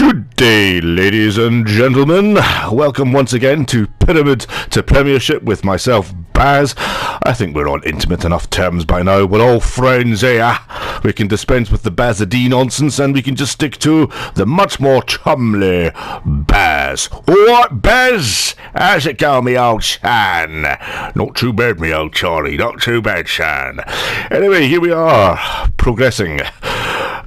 Good day, ladies and gentlemen. Welcome once again to Pyramid to Premiership with myself, Baz. I think we're on intimate enough terms by now. We're all friends here. We can dispense with the Bazadee nonsense and we can just stick to the much more chumly Baz. Alright, Baz? How's it going, me old Shan? Not too bad, me old Charlie. Not too bad, Shan. Anyway, here we are, progressing.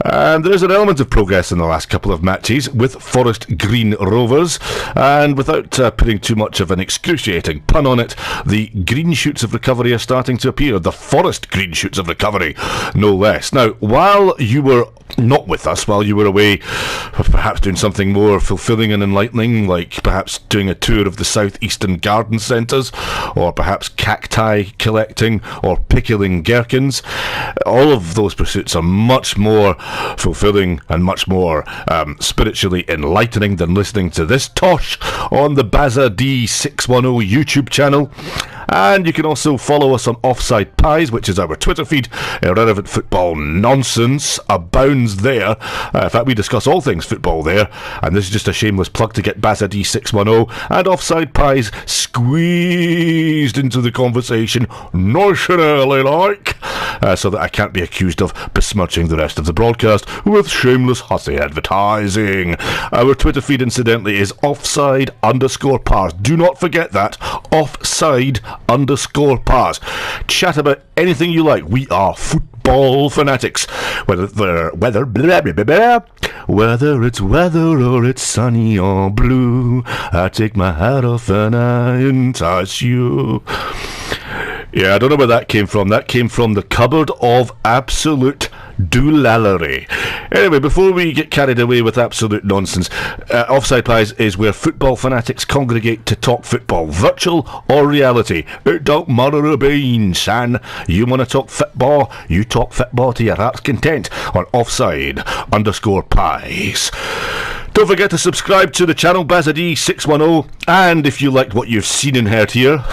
And there is an element of progress in the last couple of matches with Forest Green Rovers, and without putting too much of an excruciating pun on it, the green shoots of recovery are starting to appear. The Forest green shoots of recovery, no less. Now, while you were not with us, while you were away, perhaps doing something more fulfilling and enlightening, like perhaps doing a tour of the southeastern garden centres, or perhaps cacti collecting, or pickling gherkins, all of those pursuits are much more fulfilling and much more spiritually enlightening than listening to this tosh on the Bazadee 610 YouTube channel. And you can also follow us on Offside Pies, which is our Twitter feed. Irrelevant football nonsense abounds there. In fact, we discuss all things football there. And this is just a shameless plug to get Bazadee 610 and Offside Pies squeezed into the conversation nationally like, so that I can't be accused of besmirching the rest of the broadcast with shameless hussy advertising. Our Twitter feed, incidentally, is offside_pars. Do not forget that. Offside_pars. Chat about anything you like. We are football fanatics. Whether it's weather or it's sunny or blue, I take my hat off and I entice you. Yeah, I don't know where that came from. That came from the cupboard of absolute doulallery. Anyway, before we get carried away with absolute nonsense, Offside Pies is where football fanatics congregate to talk football, virtual or reality. It don't matter a bean, son. You want to talk football, you talk football to your heart's content on Offside_Pies. Don't forget to subscribe to the channel Bazadee 610, and if you liked what you've seen and heard here,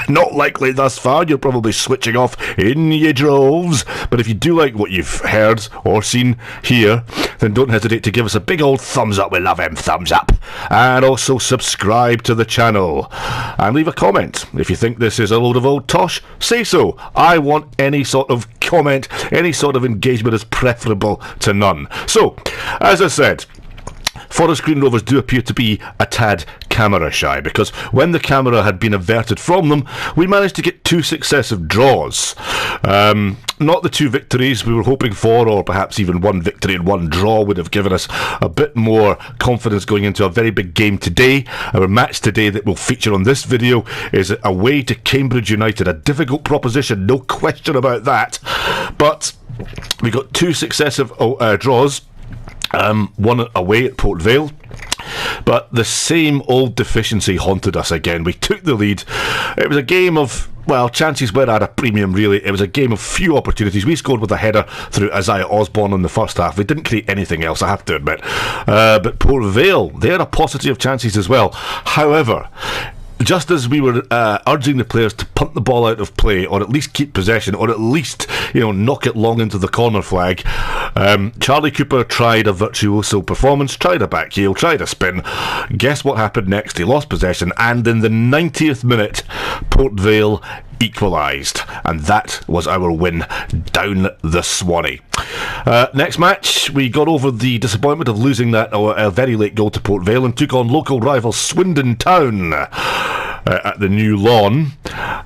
not likely thus far, you're probably switching off in your droves, but if you do like what you've heard or seen here, then don't hesitate to give us a big old thumbs up. We love them thumbs up. And also subscribe to the channel and leave a comment. If you think this is a load of old tosh, say so. I want any sort of comment, any sort of engagement is preferable to none. So, as I said, Forest Green Rovers do appear to be a tad camera shy, because when the camera had been averted from them, we managed to get 2 successive draws. Not the 2 victories we were hoping for, or perhaps even 1 victory and 1 draw would have given us a bit more confidence going into a very big game today. Our match today that will feature on this video is away to Cambridge United, a difficult proposition, no question about that. But we got 2 successive draws. One away at Port Vale, but the same old deficiency haunted us again. We took the lead. It was a game of, well, chances were at a premium, really. It was a game of few opportunities. We scored with a header through Isaiah Osborne in the first half. We didn't create anything else, I have to admit. But Port Vale, they had a paucity of chances as well. However, just as we were urging the players to punt the ball out of play, or at least keep possession, or at least, knock it long into the corner flag, Charlie Cooper tried a virtuoso performance, tried a back heel, tried a spin. Guess what happened next? He lost possession, and in the 90th minute, Port Vale equalised, and that was our win down the Swanee. Next match, we got over the disappointment of losing that very late goal to Port Vale and took on local rival Swindon Town at the new lawn,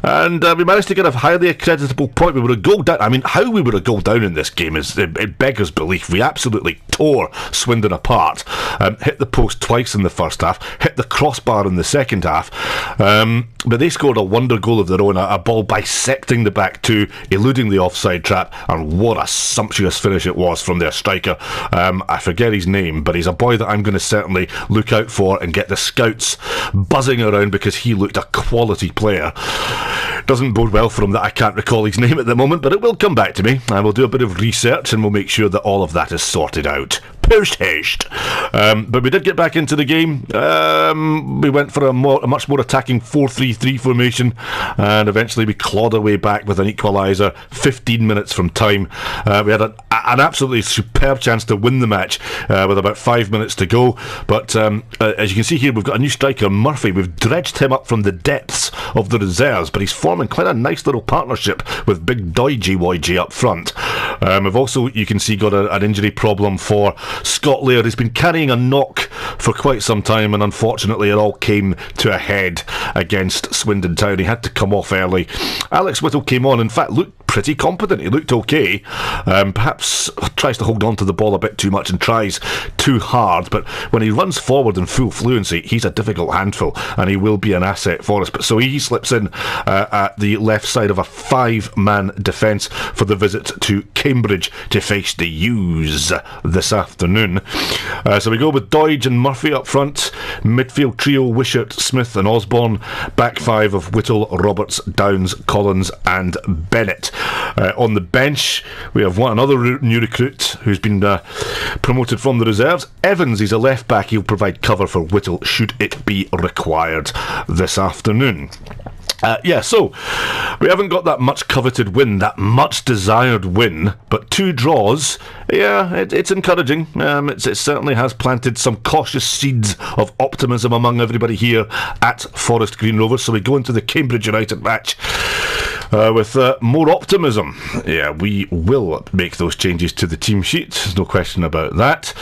and we managed to get a highly accreditable point. We were a goal down. I mean, how we were a goal down in this game it beggars belief. We absolutely tore Swindon apart. Hit the post twice in the first half, hit the crossbar in the second half, but they scored a wonder goal of their own, a ball bisecting the back 2, eluding the offside trap, and what a sumptuous finish it was from their striker. I forget his name, but he's a boy that I'm going to certainly look out for and get the scouts buzzing around, because he looked a quality player. Doesn't bode well for him that I can't recall his name at the moment, but it will come back to me. I will do a bit of research and we'll make sure that all of that is sorted out. post-haste. But we did get back into the game. We went for a much more attacking 4-3-3 formation, and eventually we clawed our way back with an equaliser 15 minutes from time. We had an absolutely superb chance to win the match with about 5 minutes to go, but as you can see here, we've got a new striker, Murphy. We've dredged him up from the depths of the reserves, but he's forming quite a nice little partnership with big Doige YG up front. We've also, you can see, got an injury problem for Scott Laird. He's been carrying a knock for quite some time, and unfortunately it all came to a head against Swindon Town. He had to come off early. Alex Whittle came on, in fact looked pretty competent. He looked okay. Perhaps tries to hold on to the ball a bit too much and tries too hard, but when he runs forward in full fluency, he's a difficult handful, and he will be an asset for us. But so he slips in at the left side of a 5-man defence for the visit to Cambridge to face the U's this afternoon. So we go with Doige and Murphy up front, midfield trio Wishart, Smith and Osborne, back five of Whittle, Roberts, Downs, Collins and Bennett. On the bench we have another new recruit who's been promoted from the reserves, Evans. He's a left back. He'll provide cover for Whittle should it be required this afternoon. So we haven't got that much coveted win, that much desired win, but 2 draws. It's encouraging. It certainly has planted some cautious seeds of optimism among everybody here at Forest Green Rovers. So we go into the Cambridge United match with more optimism. We will make those changes to the team sheet, there's no question about that.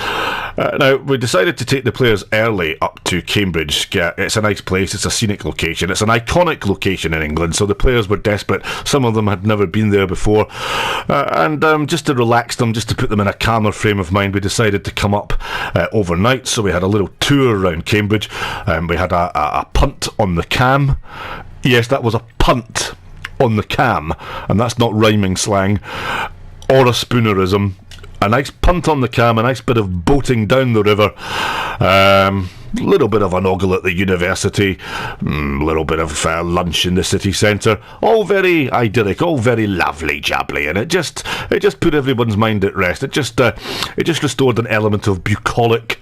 Now, we decided to take the players early up to Cambridge. It's a nice place, it's a scenic location, it's an iconic location in England, so the players were desperate. Some of them had never been there before, and just to relax them, just to put them in a calmer frame of mind, we decided to come up overnight. So we had a little tour around Cambridge, and we had a punt on the cam. Yes, that was a punt on the cam, and that's not rhyming slang or a spoonerism. A nice punt on the cam, a nice bit of boating down the river, little bit of an ogle at the university, little bit of lunch in the city centre, all very idyllic, all very lovely jubbly, and it just put everyone's mind at rest. It just restored an element of bucolic,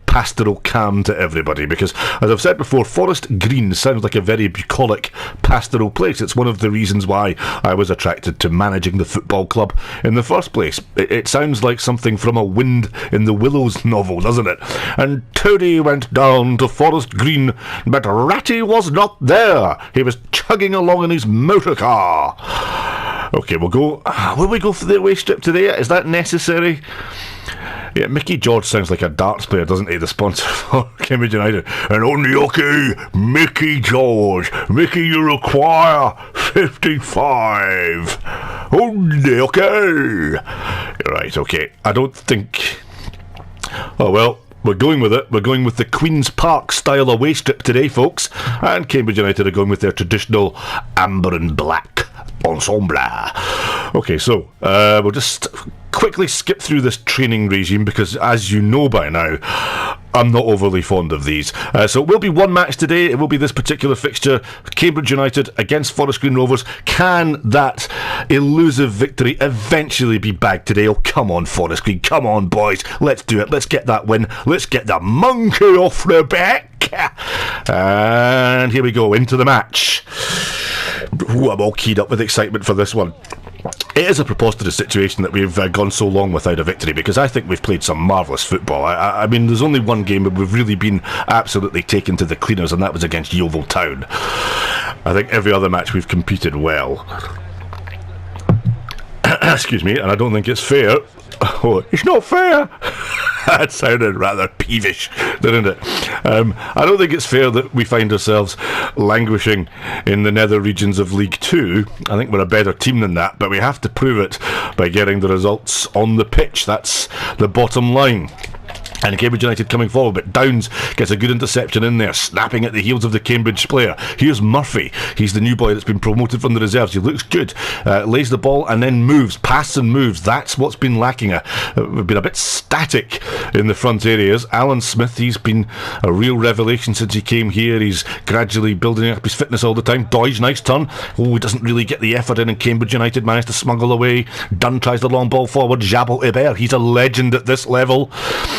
pastoral calm to everybody, because, as I've said before, Forest Green sounds like a very bucolic, pastoral place. It's one of the reasons why I was attracted to managing the football club in the first place. It sounds like something from a Wind in the Willows novel, doesn't it? And Toady went down to Forest Green, but Ratty was not there. He was chugging along in his motor car. Okay, will we go for the away strip today? Is that necessary? Yeah, Mickey George sounds like a darts player, doesn't he? The sponsor for Cambridge United. And on the hockey, Mickey George. Mickey, you require 55. On the hockey. Right, okay. I don't think... Oh, well, we're going with it. We're going with the Queen's Park style away strip today, folks. And Cambridge United are going with their traditional amber and black ensemble. Okay, so we'll just quickly skip through this training regime, because as you know by now, I'm not overly fond of these. So it will be one match today. It will be this particular fixture, Cambridge United against Forest Green Rovers. Can that elusive victory eventually be bagged today? Oh, come on, Forest Green. Come on, boys. Let's do it. Let's get that win. Let's get the monkey off the back. And here we go, into the match. Ooh, I'm all keyed up with excitement for this one. It is a preposterous situation that we've gone so long without a victory, because I think we've played some marvellous football. I mean, there's only one game where we've really been absolutely taken to the cleaners, and that was against Yeovil Town. I think every other match we've competed well. Excuse me, and I don't think it's fair. Oh, it's not fair. That sounded rather peevish, didn't it? I don't think it's fair that we find ourselves languishing in the nether regions of League 2. I think we're a better team than that, but we have to prove it by getting the results on the pitch. That's the bottom line. And Cambridge United coming forward, but Downs gets a good interception in there, snapping at the heels of the Cambridge player. Here's Murphy. He's the new boy that's been promoted from the reserves. He looks good. Lays the ball and then moves, passes and moves. That's what's been lacking. We've been a bit static in the front areas. Alan Smith, he's been a real revelation since he came here. He's gradually building up his fitness all the time. Doige, nice turn. Oh, he doesn't really get the effort in, and Cambridge United managed to smuggle away. Dunn tries the long ball forward. Jabal Iber, he's a legend at this level.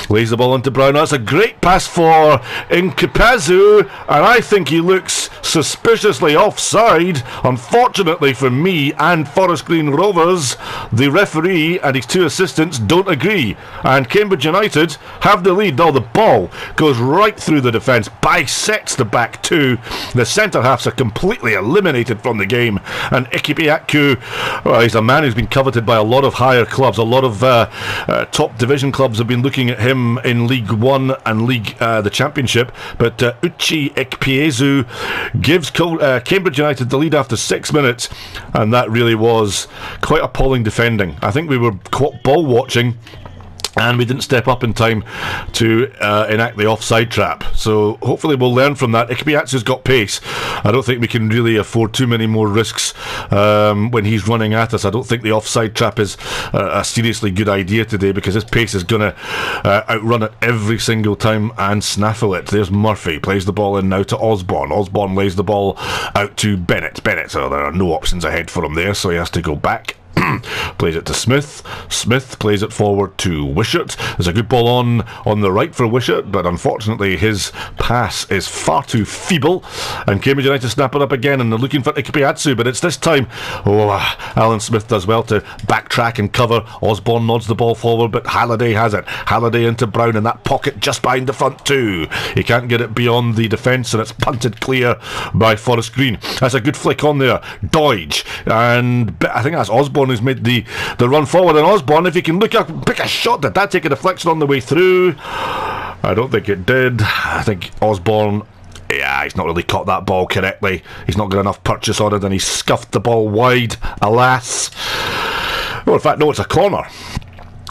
Lays the ball into Brown. That's a great pass for Nkipazu, and I think he looks suspiciously offside. Unfortunately for me and Forest Green Rovers, the referee and his two assistants don't agree, and Cambridge United have the lead. The ball goes right through the defence, bisects the back two. The centre halves are completely eliminated from the game, and Ikipiaku, well, he's a man who's been coveted by a lot of higher clubs. A lot of top division clubs have been looking at him in League One and the Championship, but Uchi Ekpiezu gives Cambridge United the lead after 6 minutes, and that really was quite appalling defending. I think we were ball watching, and we didn't step up in time to enact the offside trap. So hopefully we'll learn from that. Ikpiatsu's got pace. I don't think we can really afford too many more risks when he's running at us. I don't think the offside trap is a seriously good idea today, because his pace is going to outrun it every single time and snaffle it. There's Murphy, plays the ball in now to Osborne. Osborne lays the ball out to Bennett. So there are no options ahead for him there, so he has to go back. Plays it to Smith. Smith plays it forward to Wishart. There's a good ball on the right for Wishart, but unfortunately his pass is far too feeble, and Cambridge United snap it up again, and they're looking for Ikpiatsu, but it's this time, Alan Smith does well to backtrack and cover. Osborne nods the ball forward, but Halliday has it. Halliday into Brown in that pocket just behind the front two. He can't get it beyond the defence, and it's punted clear by Forest Green. That's a good flick on there. Doige, and I think that's Osborne who's made the run forward, and Osborne, if he can look up and pick a shot, did that take a deflection on the way through? I don't think it did. I think Osborne, he's not really caught that ball correctly. He's not got enough purchase on it, and he's scuffed the ball wide, alas. Well, in fact, no, it's a corner.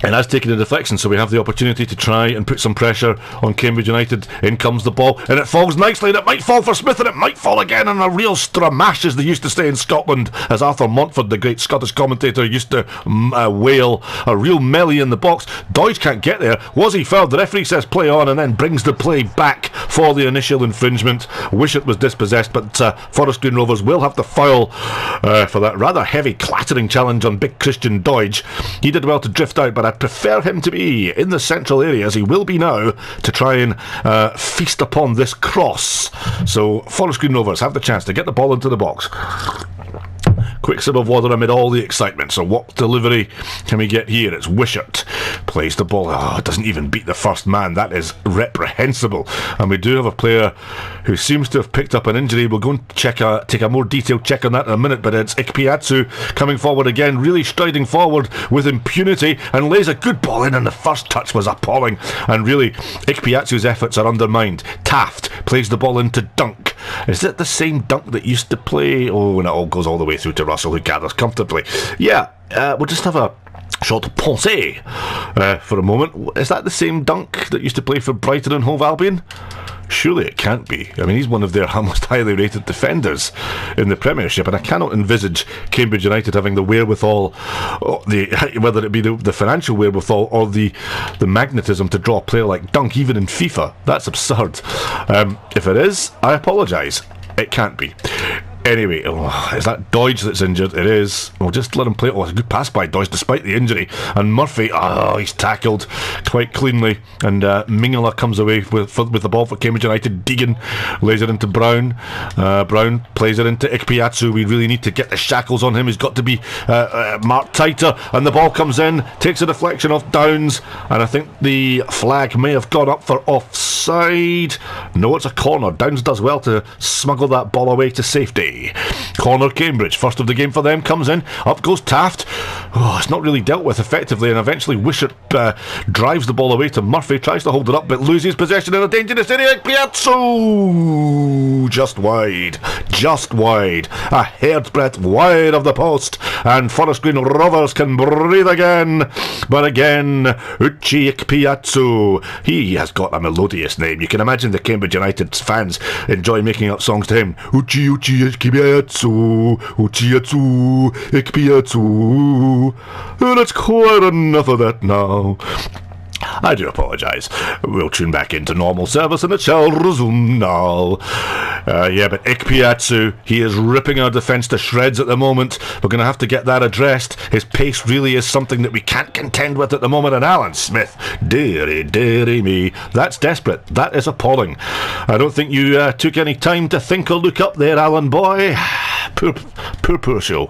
And that's taken a deflection, so we have the opportunity to try and put some pressure on Cambridge United. In comes the ball, and it falls nicely, and it might fall for Smith, and it might fall again, and a real stramash, as they used to say in Scotland, as Arthur Montford, the great Scottish commentator, used to wail, a real melee in the box. Doige can't get there. Was he fouled? The referee says play on, and then brings the play back for the initial infringement. Wishart was dispossessed, but Forest Green Rovers will have to foul for that rather heavy clattering challenge on big Christian Doige. He did well to drift out, but I prefer him to be in the central area, as he will be now, to try and feast upon this cross. So Forest Green Rovers have the chance to get the ball into the box. Quick sip of water amid all the excitement. So what delivery can we get here? It's Wishart. Plays the ball. It doesn't even beat the first man. That is reprehensible. And we do have a player who seems to have picked up an injury. We'll go and take a more detailed check on that in a minute. But it's Ikpiatsu coming forward again, really striding forward with impunity, and lays a good ball in, and the first touch was appalling. And really, Ikpiatsu's efforts are undermined. Taft plays the ball into Dunk. Is it the same Dunk that used to play? Oh, and it all goes all the way through to Russell, who gathers comfortably. Yeah, we'll just have a short pensée for a moment. Is that the same Dunk that used to play for Brighton and Hove Albion? Surely it can't be. I mean, he's one of their most highly rated defenders in the Premiership, and I cannot envisage Cambridge United having the wherewithal, whether it be the financial wherewithal or the magnetism to draw a player like Dunk, even in FIFA. That's absurd. If it is, I apologise. It can't be. Anyway, is that Doige that's injured? It is. We'll just let him play. It's a good pass by Doige despite the injury. And Murphy, he's tackled quite cleanly. And Mingala comes away with the ball for Cambridge United. Deegan lays it into Brown. Brown plays it into Ikpiatsu. We really need to get the shackles on him. He's got to be marked tighter. And the ball comes in, takes a deflection off Downs. And I think the flag may have gone up for offside. No, it's a corner. Downs does well to smuggle that ball away to safety. away. Corner Cambridge, first of the game for them, comes in. Up goes Taft. Oh, it's not really dealt with effectively, and eventually Wishart drives the ball away to Murphy, tries to hold it up, but loses possession in a dangerous area. Piazzu! Just wide. A hair's breadth wide of the post, and Forest Green Rovers can breathe again. But again, Uchi Piazzu. He has got a melodious name. You can imagine the Cambridge United fans enjoy making up songs to him. Uchi Piazzu, Piazzu. That's quite enough of that now. I do apologise. We'll tune back into normal service and it shall resume now. But Piazzu, he is ripping our defence to shreds at the moment. We're going to have to get that addressed. His pace really is something that we can't contend with at the moment. And Alan Smith, dearie me, that's desperate. That is appalling. I don't think you took any time to think or look up there, Alan boy. Poor show.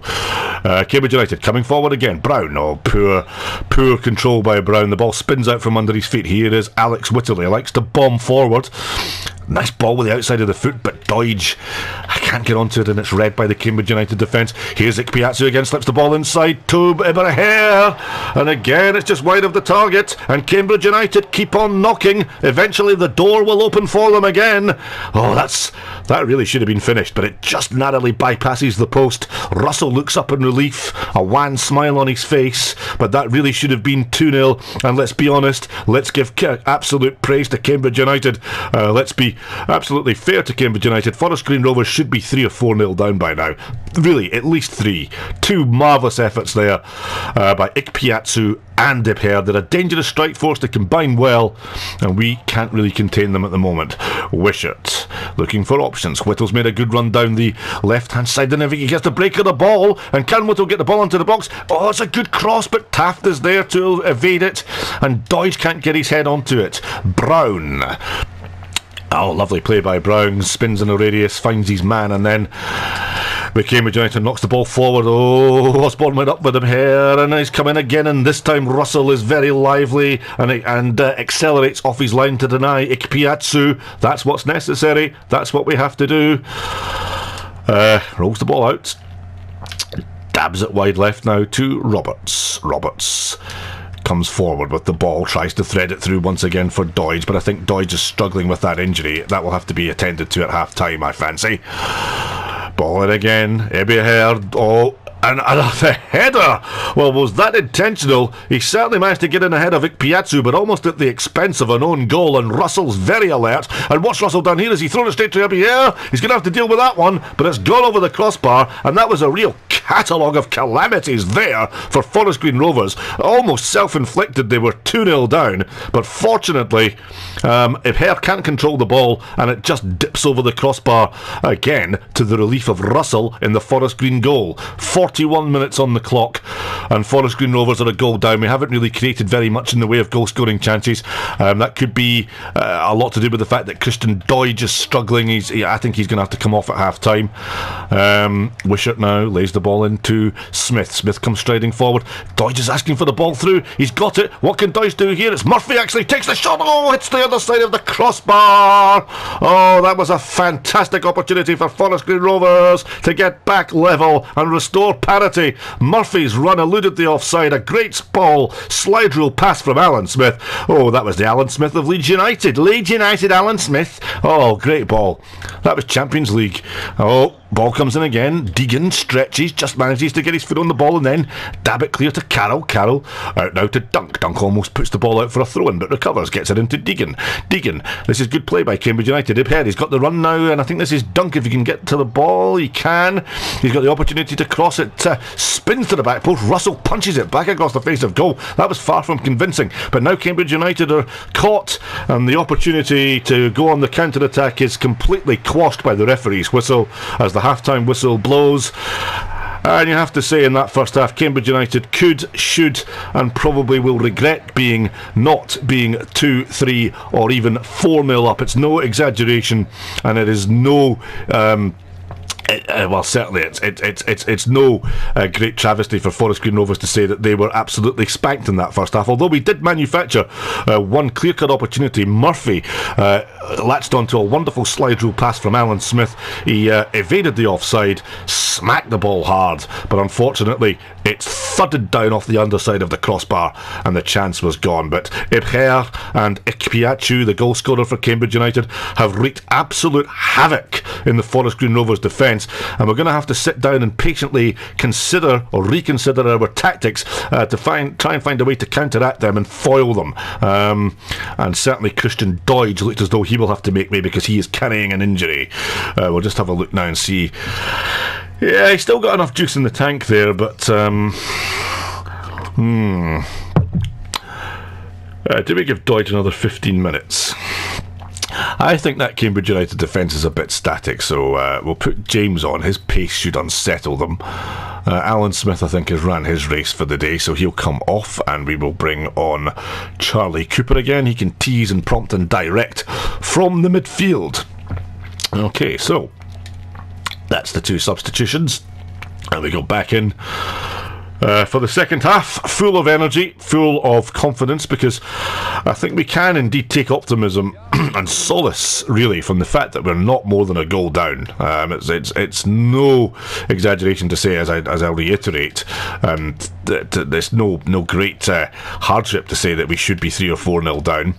Cambridge United coming forward again. Brown, poor control by Brown. The ball spins out from under his feet. Here is Alex Whittley. He likes to bomb forward. Nice ball with the outside of the foot, but Doidge, I can't get onto it, and it's read by the Cambridge United defence. Here's Piazzu again, slips the ball inside to Ibrahim, and again it's just wide of the target, and Cambridge United keep on knocking. Eventually the door will open for them again. That really should have been finished, but it just narrowly bypasses the post. Russell looks up in relief, a wan smile on his face, but that really should have been 2-0, and let's be honest, let's give absolute praise to Cambridge United. Let's be absolutely fair to Cambridge United. Forest Green Rovers should be 3 or 4-0 down by now. Really, at least 3. 2 marvellous efforts there by Piazzu and Dipher. They're a dangerous strike force. They combine well, and we can't really contain them at the moment. Wishart looking for options. Whittle's made a good run down the left-hand side, and if he gets the break of the ball, and can Whittle get the ball into the box? Oh, it's a good cross, but Taft is there to evade it, and Doidge can't get his head onto it. Brown. Oh, lovely play by Brown. Spins in a radius, finds his man, and then Cambridge United knocks the ball forward. Oh, Osborne went up with him here, and he's coming again, and this time Russell is very lively and accelerates off his line to deny Piazzu. That's what's necessary. That's what we have to do. Rolls the ball out. Dabs it wide left now to Roberts. Roberts comes forward with the ball, tries to thread it through once again for Doidge, but I think Doidge is struggling with that injury. That will have to be attended to at half time, I fancy. Ball in again. Eberhard. Oh, and a header. Well, was that intentional? He certainly managed to get in ahead of Piazzu, but almost at the expense of an own goal, and Russell's very alert. And what's Russell done here? Is he thrown it straight to Eberhard? He's going to have to deal with that one, but it's gone over the crossbar, and that was a real catalogue of calamities there for Forest Green Rovers. Almost self-inflicted. They were 2-0 down, but fortunately Eberhard can't control the ball, and it just dips over the crossbar again to the relief of Russell in the Forest Green goal. 41 minutes on the clock, and Forest Green Rovers are a goal down. We haven't really created very much in the way of goal scoring chances. That could be a lot to do with the fact that Christian Doidge is struggling. I think he's going to have to come off at half time. Wishart now lays the ball into Smith. Smith comes striding forward. Doidge is asking for the ball through. He's got it. What can Doidge do here? It's Murphy actually takes the shot. Oh, hits the other side of the crossbar. Oh, that was a fantastic opportunity for Forest Green Rovers to get back level and restore parity. Murphy's run eluded the offside. A great ball, slide rule pass from Alan Smith. Oh, that was the Alan Smith of Leeds United. Leeds United Alan Smith. Oh, great ball. That was Champions League. Oh, ball comes in again. Deegan stretches, just manages to get his foot on the ball, and then dab it clear to Carroll. Carroll out now to Dunk. Dunk almost puts the ball out for a throw-in, but recovers, gets it into Deegan. Deegan, this is good play by Cambridge United. Ibhead, he's got the run now, and I think this is Dunk. If he can get to the ball, he can. He's got the opportunity to cross it. Spins to the back post. Russell punches it back across the face of goal. That was far from convincing, but now Cambridge United are caught, and the opportunity to go on the counter-attack is completely quashed by the referee's whistle as the half-time whistle blows. And you have to say, in that first half, Cambridge United could, should, and probably will regret not being 2-3 or even 4-0 up. It's no exaggeration, and it is no Well, certainly it's no great travesty for Forest Green Rovers to say that they were absolutely spanked in that first half, although we did manufacture one clear-cut opportunity. Murphy latched onto a wonderful slide rule pass from Alan Smith. He evaded the offside, smacked the ball hard, but unfortunately it thudded down off the underside of the crossbar and the chance was gone. But Ibher and Ikpiachu, the goal scorer for Cambridge United, have wreaked absolute havoc in the Forest Green Rovers defence, and we're going to have to sit down and patiently consider or reconsider our tactics to try and find a way to counteract them and foil them. And certainly Christian Doidge looked as though he will have to make way because he is carrying an injury. We'll just have a look now and see. Yeah, he's still got enough juice in the tank there, but do we give Doidge another 15 minutes? I think that Cambridge United defence is a bit static, so we'll put James on. His pace should unsettle them. Alan Smith, I think, has ran his race for the day, so he'll come off, and we will bring on Charlie Cooper again. He can tease and prompt and direct from the midfield. Okay, so that's the two substitutions, and we go back in for the second half, full of energy, full of confidence, because I think we can indeed take optimism and solace, really, from the fact that we're not more than a goal down. It's no exaggeration to say, as I'll reiterate, that there's no great hardship to say that we should be 3 or 4-0 down,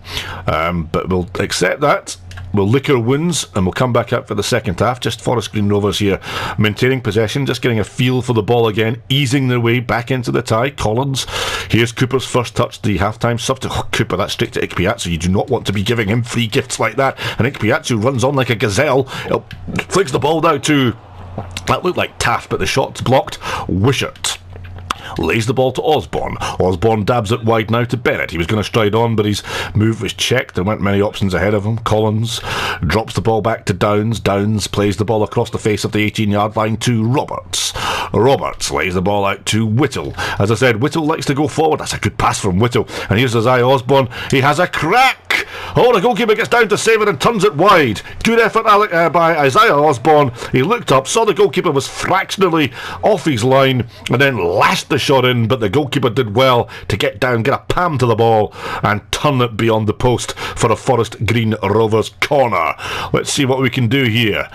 but we'll accept that. We'll lick our wounds and we'll come back up for the second half. Just Forest Green Rovers here maintaining possession, just getting a feel for the ball again, easing their way back into the tie. Collins, here's Cooper's first touch, the half-time substitute. Oh, Cooper, that's straight to Ikpiatsu. You do not want to be giving him free gifts like that. And Ikpiatsu runs on like a gazelle. Flicks the ball down to, that looked like Taft, but the shot's blocked. Wishart lays the ball to Osborne. Osborne dabs it wide now to Bennett. He was going to stride on, but his move was checked. There weren't many options ahead of him. Collins drops the ball back to Downs. Downs plays the ball across the face of the 18-yard line to Roberts. Roberts lays the ball out to Whittle. As I said, Whittle likes to go forward. That's a good pass from Whittle. And here's Isaiah Osborne. He has a crack. Oh, the goalkeeper gets down to save it and turns it wide. Good effort by Isaiah Osborne. He looked up, saw the goalkeeper was fractionally off his line, and then lashed the shot in, but the goalkeeper did well to get down, get a palm to the ball, and turn it beyond the post for a Forest Green Rovers corner. Let's see what we can do here.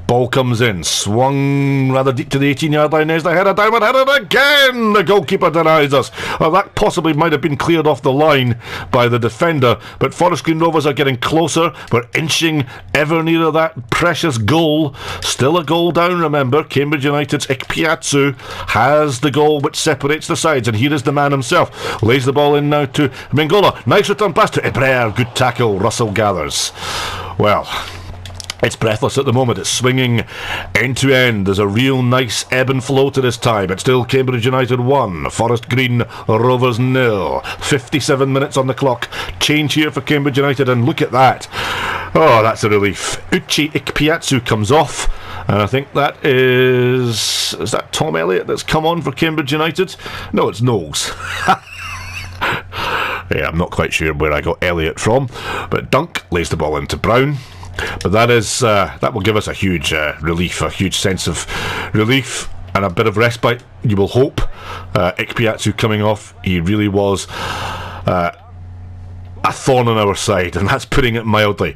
Ball comes in, swung rather deep to the 18-yard line. There's the header, downward header again. The goalkeeper denies us. Well, that possibly might have been cleared off the line by the defender, but Forest Green Rovers are getting closer. We're inching ever nearer that precious goal. Still a goal down, remember. Cambridge United's Ikpiatsu has the goal which separates the sides, and here is the man himself. Lays the ball in now to Mingola. Nice return pass to Ibrer. Good tackle. Russell gathers. Well, it's breathless at the moment. It's swinging end to end. There's a real nice ebb and flow to this time. It's still Cambridge United 1, Forest Green Rovers 0. 57 minutes on the clock. Change here for Cambridge United, and look at that. Oh, that's a relief. Uchi Ikpiatsu comes off, and I think that is that Tom Elliott that's come on for Cambridge United? No, it's Knowles. Yeah, I'm not quite sure where I got Elliott from, but Dunk lays the ball into Brown. But that will give us a huge relief, a huge sense of relief and a bit of respite, you will hope. Ikpiatsu coming off, he really was a thorn on our side, and that's putting it mildly.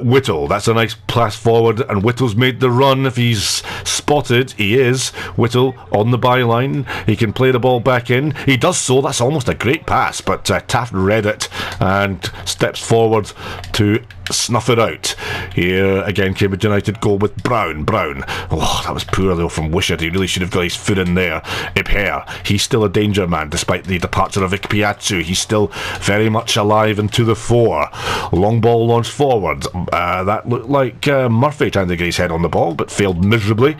Whittle, that's a nice pass forward, and Whittle's made the run. If he's spotted, he is. Whittle on the byline, he can play the ball back in. He does so. That's almost a great pass, but Taft read it and steps forward to snuff it out. Here again, Cambridge United goal with Brown. Oh, that was poor though from Wishart. He really should have got his foot in there. Ibher, he's still a danger man despite the departure of Ikpiatsu. He's still very much alive and to the fore. Long ball launched forward. That looked like Murphy trying to get his head on the ball, but failed miserably.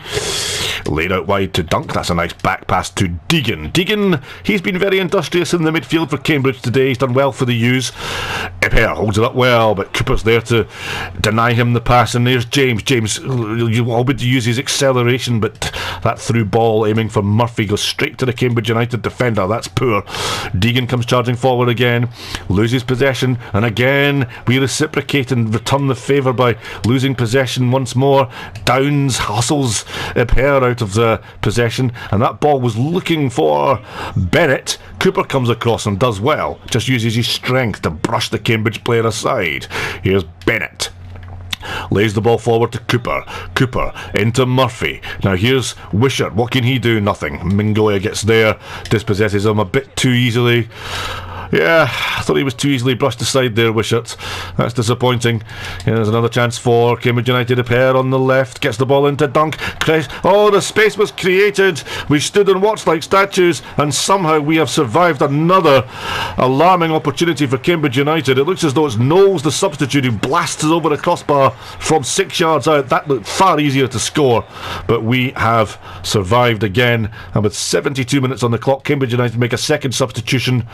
Laid out wide to Dunk. That's a nice back pass to Deegan. Deegan, he's been very industrious in the midfield for Cambridge today. He's done well for the U's. Iper holds it up well, but Cooper's there to deny him the pass, and there's James. James, you all to use his acceleration, but that through ball aiming for Murphy goes straight to the Cambridge United defender. That's poor. Deegan comes charging forward again, loses possession, and again we reciprocate and return the favour by losing possession once more. Downs hustles Iper out of the possession, and that ball was looking for Bennett. Cooper comes across and does well, just uses his strength to brush the Cambridge player aside. Here's Bennett. Lays the ball forward to Cooper. Cooper into Murphy. Now here's Wishart. What can he do? Nothing. Mingoya gets there, dispossesses him a bit too easily. Yeah, I thought he was too easily brushed aside there, Wishart. That's disappointing. Here's another chance for Cambridge United. A pair on the left. Gets the ball into Dunk. Oh, the space was created. We stood and watched like statues, and somehow we have survived another alarming opportunity for Cambridge United. It looks as though it's Knowles, the substitute, who blasts over the crossbar from 6 yards out. That looked far easier to score, but we have survived again. And with 72 minutes on the clock, Cambridge United make a second substitution.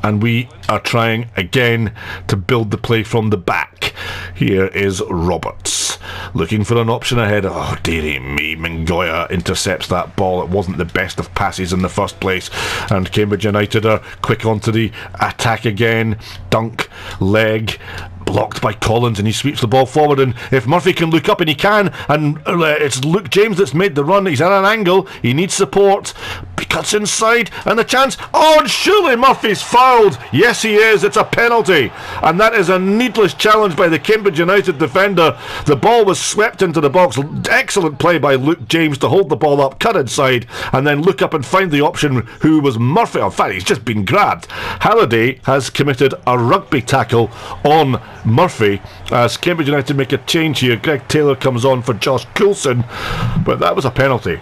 And we are trying again to build the play from the back. Here is Roberts looking for an option ahead. Oh, dearie me, Mingoya intercepts that ball. It wasn't the best of passes in the first place, and Cambridge United are quick onto the attack again. Dunk, leg, blocked by Collins, and he sweeps the ball forward, and if Murphy can look up, and he can, and it's Luke James that's made the run. He's at an angle, he needs support, he cuts inside, and the chance, oh, and surely Murphy's fouled. Yes, he is. It's a penalty, and that is a needless challenge by the Cambridge United defender. The ball was swept into the box. Excellent play by Luke James to hold the ball up, cut inside, and then look up and find the option, who was Murphy. In fact, he's just been grabbed. Halliday has committed a rugby tackle on Murphy as Cambridge United make a change here. Greg Taylor comes on for Josh Coulson, but that was a penalty,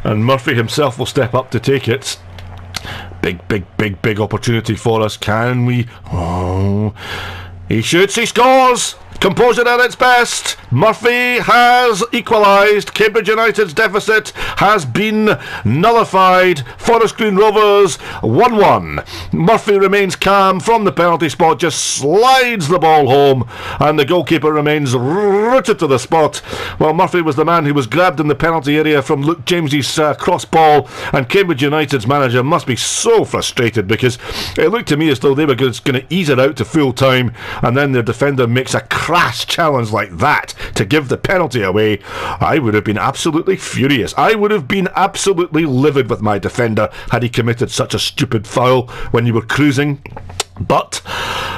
and Murphy himself will step up to take it. Big opportunity for us. Can we? Oh, he shoots, he scores. Composure at its best. Murphy has equalised. Cambridge United's deficit has been nullified. Forest Green Rovers 1-1. Murphy remains calm from the penalty spot, just slides the ball home, and the goalkeeper remains rooted to the spot. Well, Murphy was the man who was grabbed in the penalty area from Luke James's cross ball, and Cambridge United's manager must be so frustrated, because it looked to me as though they were going to ease it out to full time, and then their defender makes a crash challenge like that to give the penalty away. I would have been absolutely furious. I would have been absolutely livid with my defender had he committed such a stupid foul when you were cruising. But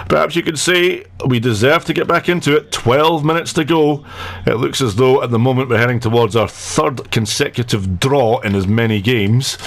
perhaps you could say we deserve to get back into it. 12 minutes to go. It looks as though at the moment we're heading towards our third consecutive draw in as many games.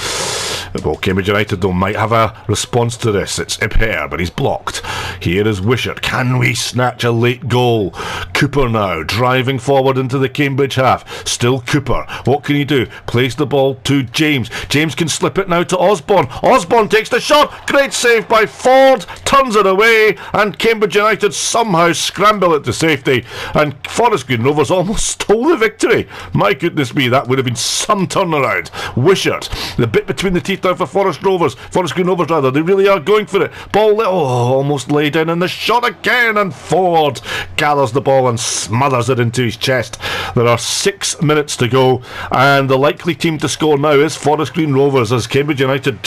Well, Cambridge United though might have a response to this. It's Iper, but he's blocked. Here is Wishart. Can we snatch a late goal? Cooper now driving forward into the Cambridge half. Still Cooper. What can he do? Plays the ball to James. James can slip it now to Osborne. Osborne takes the shot. Great save by Ford. Turns it away, and Cambridge United somehow scramble it to safety, and Forest Green Rovers almost stole the victory. My goodness me, that would have been some turnaround. Wishart, the bit between the teeth now for Forest Green Rovers rather. They really are going for it. Ball, almost laid in, and the shot again, and Ford gathers the ball and smothers it into his chest. There are 6 minutes to go, and the likely team to score now is Forest Green Rovers, as Cambridge United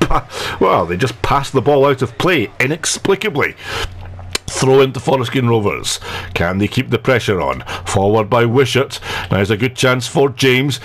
they just passed the ball out of play inexplicably. Throw into Forest Green Rovers. Can they keep the pressure on? Forward by Wishart. Now there's a good chance for James.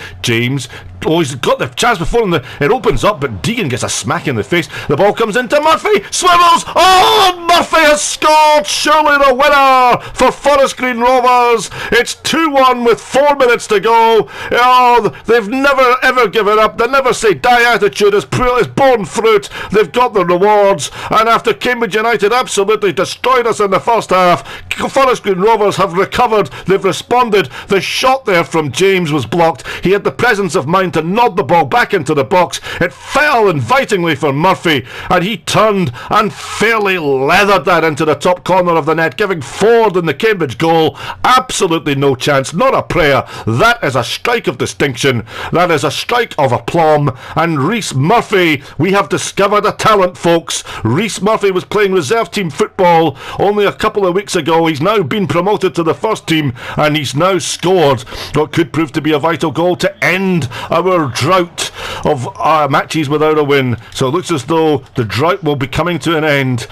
Oh, he's got the chance before him. It opens up, but Deegan gets a smack in the face. The ball comes into Murphy. Swivels. Oh, Murphy has scored. Surely the winner for Forest Green Rovers. It's 2-1 with 4 minutes to go. Oh, they've never ever given up. The never say die attitude is borne fruit. They've got the rewards. And after Cambridge United absolutely destroyed us in the first half, Forest Green Rovers have recovered. They've responded. The shot there from James was blocked. He had the presence of mind to nod the ball back into the box. It fell invitingly for Murphy, and he turned and fairly leathered that into the top corner of the net, giving Ford in the Cambridge goal absolutely no chance, not a prayer. That is a strike of distinction. That is a strike of aplomb. And Rhys Murphy, we have discovered a talent, folks. Rhys Murphy was playing reserve team football only a couple of weeks ago. He's now been promoted to the first team, and he's now scored what could prove to be a vital goal to end our drought of matches without a win. So it looks as though the drought will be coming to an end.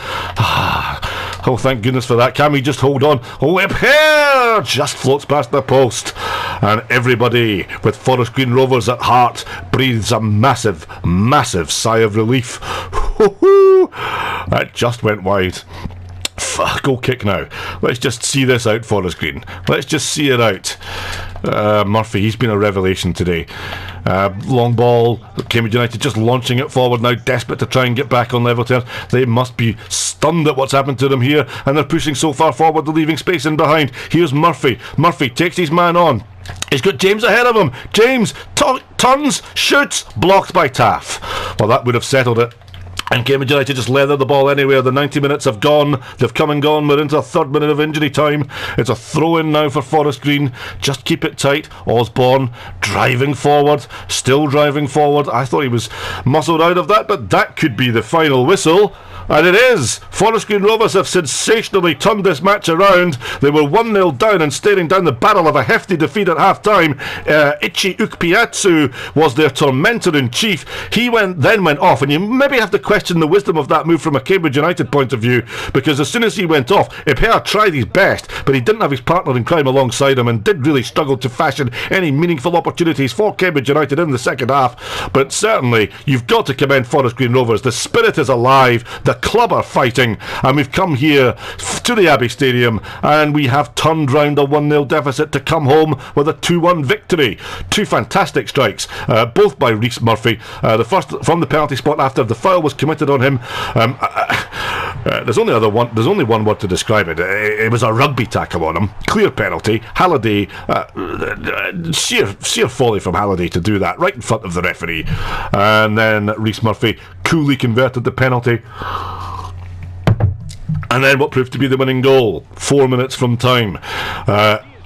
Oh, thank goodness for that. Can we just hold on? Whip here just floats past the post, and everybody with Forest Green Rovers at heart breathes a massive, massive sigh of relief. That just went wide. Goal kick now. Let's just see this out, Forest Green. Let's just see it out. Murphy, he's been a revelation today. Long ball, Cambridge United just launching it forward now, desperate to try and get back on level terms. They must be stunned at what's happened to them here, and they're pushing so far forward, they're leaving space in behind. Here's Murphy. Murphy takes his man on. He's got James ahead of him. James turns, shoots, blocked by Taff. Well, that would have settled it. And Cambridge United just leather the ball anywhere. The 90 minutes have gone. They've come and gone. We're into a third minute of injury time. It's a throw-in now for Forest Green. Just keep it tight. Osborne driving forward. Still driving forward. I thought he was muscled out of that, but that could be the final whistle. And it is. Forest Green Rovers have sensationally turned this match around. They were 1-0 down and staring down the barrel of a hefty defeat at half-time. Ichi Ukpiatsu was their tormentor-in-chief. He then went off, and you maybe have to question the wisdom of that move from a Cambridge United point of view, because as soon as he went off, Ipea tried his best, but he didn't have his partner in crime alongside him and did really struggle to fashion any meaningful opportunities for Cambridge United in the second half. But certainly, you've got to commend Forest Green Rovers. The spirit is alive. The club are fighting, and we've come here to the Abbey Stadium, and we have turned round a 1-0 deficit to come home with a 2-1 victory. Two fantastic strikes, both by Rhys Murphy. The first from the penalty spot after the foul was committed on him. There's only one word to describe it. It was a rugby tackle on him. Clear penalty. Halliday, sheer folly from Halliday to do that right in front of the referee. And then Rhys Murphy coolly converted the penalty. And then what proved to be the winning goal, 4 minutes from time.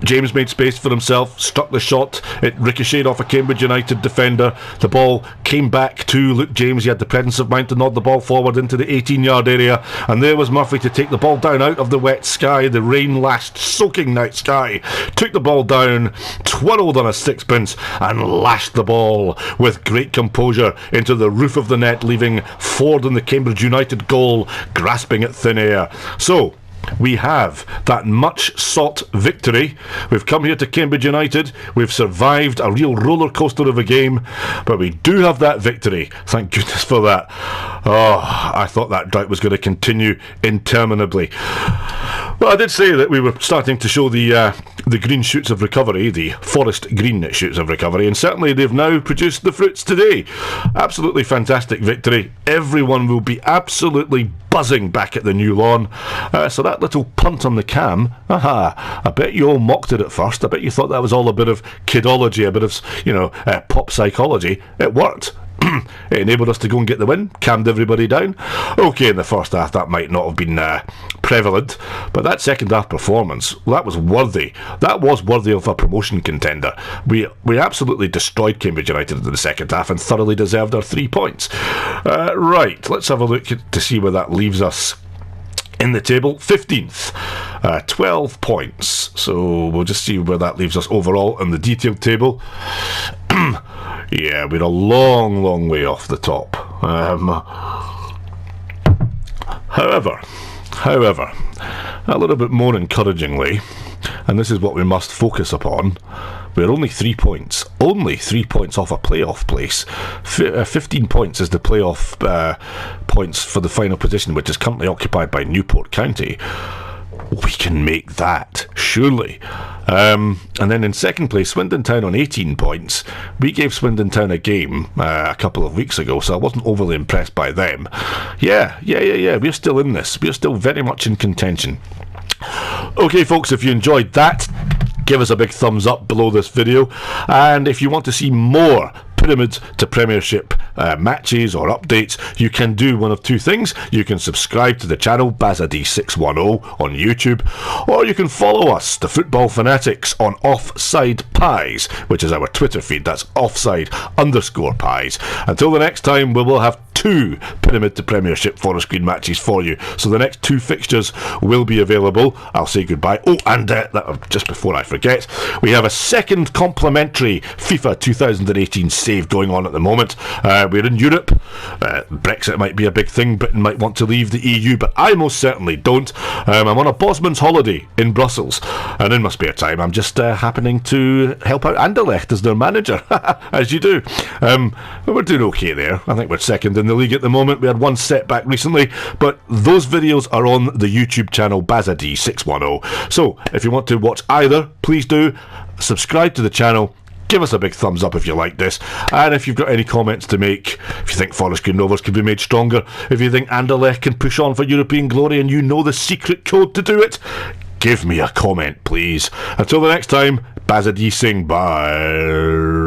James made space for himself, struck the shot, it ricocheted off a Cambridge United defender. The ball came back to Luke James. He had the presence of mind to nod the ball forward into the 18-yard area, and there was Murphy to take the ball down out of the wet sky, the rain-lashed, soaking night sky. Took the ball down, twirled on a sixpence, and lashed the ball with great composure into the roof of the net, leaving Ford in the Cambridge United goal grasping at thin air. So we have that much sought victory. We've come here to Cambridge United. We've survived a real roller coaster of a game, but we do have that victory. Thank goodness for that. Oh, I thought that drought was going to continue interminably. Well, I did say that we were starting to show the green shoots of recovery, the forest green shoots of recovery, and certainly they've now produced the fruits today. Absolutely fantastic victory. Everyone will be absolutely buzzing back at the new lawn. So that little punt on the cam, I bet you all mocked it at first. I bet you thought that was all a bit of kidology, a bit of pop psychology. It worked. It enabled us to go and get the win, calmed everybody down. Okay, in the first half that might not have been prevalent, but that second half performance, that was worthy. That was worthy of a promotion contender. We absolutely destroyed Cambridge United in the second half and thoroughly deserved our 3 points. Right, let's have a look to see where that leaves us in the table. 15th, 12 points. So we'll just see where that leaves us overall in the detailed table. Yeah, we're a long, long way off the top. However, a little bit more encouragingly, and this is what we must focus upon, we're only 3 points. Only 3 points off a playoff place. 15 points is the playoff points for the final position, which is currently occupied by Newport County. We can make that, surely. And then in second place, Swindon Town on 18 points. We gave Swindon Town a game a couple of weeks ago, so I wasn't overly impressed by them. Yeah, we're still in this. We're still very much in contention. Okay, folks, if you enjoyed that, give us a big thumbs up below this video. And if you want to see more Pyramid to Premiership matches or updates, you can do one of two things. You can subscribe to the channel BazAD610 on YouTube, or you can follow us, the Football Fanatics, on Offside Pies, which is our Twitter feed. That's offside_pies. Until the next time, we will have 2 Pyramid to Premiership Forest Green matches for you. So the next 2 fixtures will be available. I'll say goodbye. Oh, and just before I forget, we have a second complimentary FIFA 2018 save going on at the moment. We're in Europe. Brexit might be a big thing. Britain might want to leave the EU, but I most certainly don't. I'm on a Bosman's holiday in Brussels, and in my spare time I'm just happening to help out Anderlecht as their manager, as you do. We're doing okay there. I think we're second in the league at the moment. We had one setback recently, but those videos are on the YouTube channel BazAD610. So if you want to watch either, please do subscribe to the channel. Give us a big thumbs up if you like this, and if you've got any comments to make, if you think Forest Green Rovers can be made stronger, if you think Anderlecht can push on for European glory and you know the secret code to do it, give me a comment please. Until the next time, BazAD sing bye.